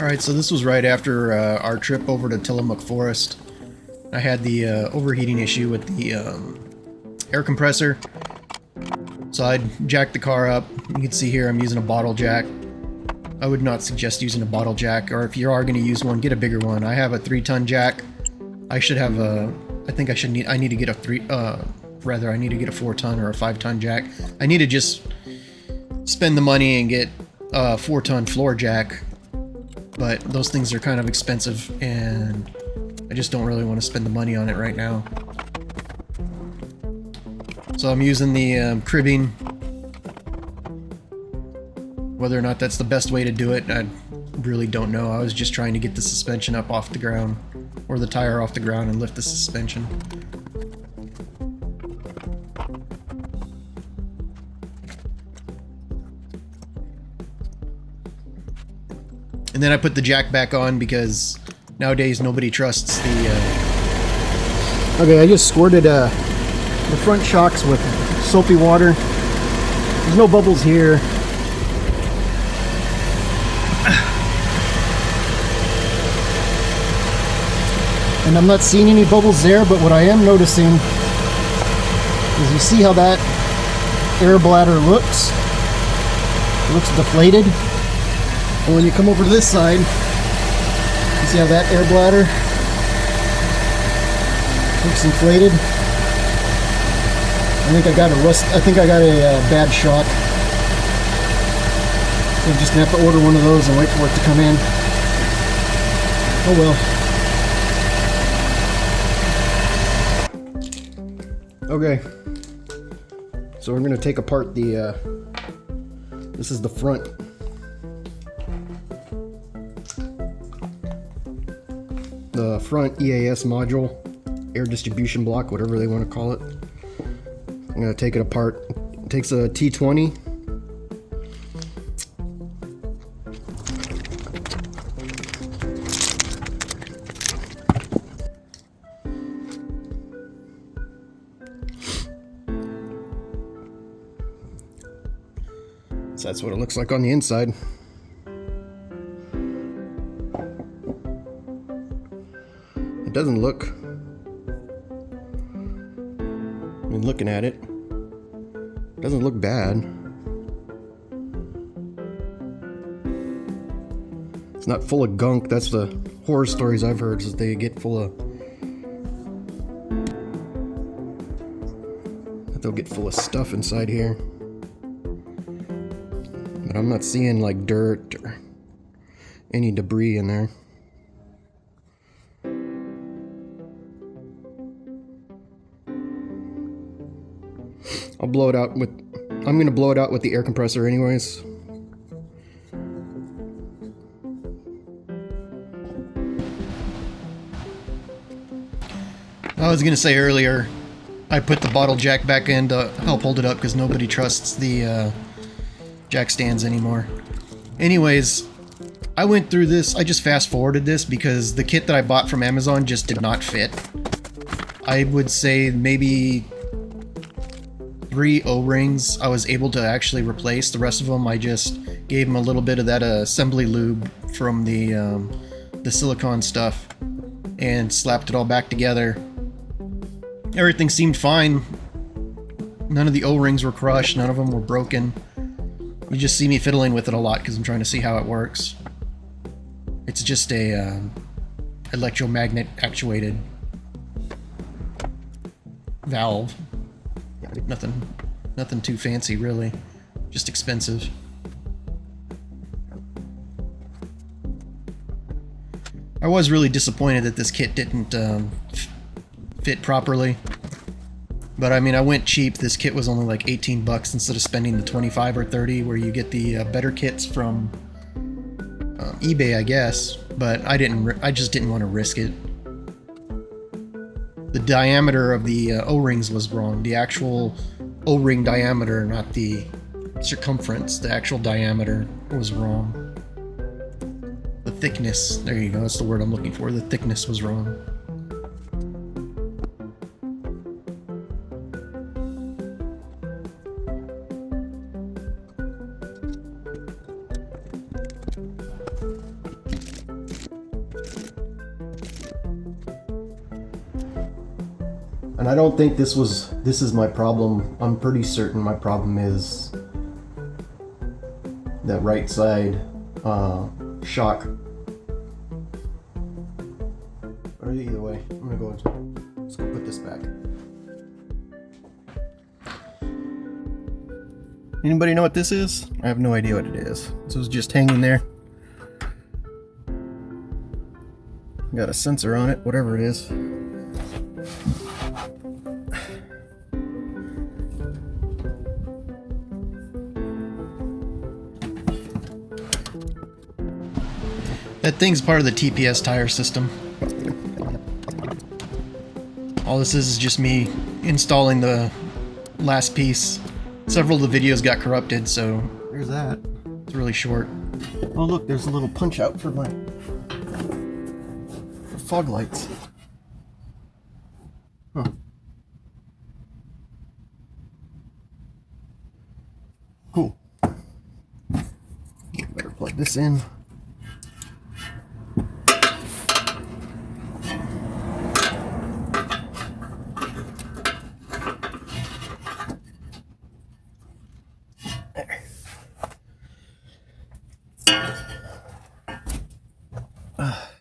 Alright, so this was right after our trip over to Tillamook Forest. I had the overheating issue with the air compressor. So I jacked the car up. You can see here I'm using a bottle jack. I would not suggest using a bottle jack, or if you are going to use one, get a bigger one. I have a 3-ton jack. I should have a... I need to get a 4-ton or a 5-ton jack. I need to just spend the money and get a 4-ton floor jack. But those things are kind of expensive, and I just don't really want to spend the money on it right now. So I'm using the cribbing. Whether or not that's the best way to do it, I really don't know. I was just trying to get the suspension up off the ground, or the tire off the ground, and lift the suspension. And then I put the jack back on because nowadays nobody trusts the... Okay, I just squirted the front shocks with soapy water. There's no bubbles here. And I'm not seeing any bubbles there, but what I am noticing is you see how that air bladder looks? It looks deflated. And when you come over to this side, you see how that air bladder looks inflated? I think I got a bad shock. So I'm just gonna have to order one of those and wait for it to come in. Oh well. Okay. So we're gonna take apart the this is the front. The front EAS module, air distribution block, whatever they want to call it. I'm going to take it apart. It takes a T20. So that's what it looks like on the inside. Doesn't look, I mean, looking at it, doesn't look bad. It's not full of gunk. That's the horror stories I've heard, is they get full of, they'll get full of stuff inside here. But I'm not seeing like dirt or any debris in there. I'll blow it out with, I'm going to blow it out with the air compressor anyways. I was going to say earlier, I put the bottle jack back in to help hold it up because nobody trusts the jack stands anymore. Anyways, I went through this, I just fast forwarded this because the kit that I bought from Amazon just did not fit. I would say maybe 3 O-rings I was able to actually replace. The rest of them I just gave them a little bit of that assembly lube from the silicone stuff and slapped it all back together. Everything seemed fine. None of the O-rings were crushed, none of them were broken. You just see me fiddling with it a lot because I'm trying to see how it works. It's just a electromagnet actuated valve. Nothing too fancy, really. Just expensive. I was really disappointed that this kit didn't fit properly. But I mean, I went cheap. This kit was only like 18 bucks instead of spending the 25 or 30 where you get the better kits from eBay, I guess. But I just didn't want to risk it. The diameter of the O-rings was wrong. The actual O-ring diameter, not the circumference. The actual diameter was wrong. The thickness, there you go, that's the word I'm looking for. The thickness was wrong. And I don't think this is my problem. I'm pretty certain my problem is that right side shock. Or either way, let's go put this back. Anybody know what this is? I have no idea what it is. This was just hanging there. Got a sensor on it, whatever it is. That thing's part of the TPS tire system. All this is just me installing the last piece. Several of the videos got corrupted, so there's that. It's really short. Oh look, there's a little punch out for my fog lights. Huh. Cool. Better plug this in.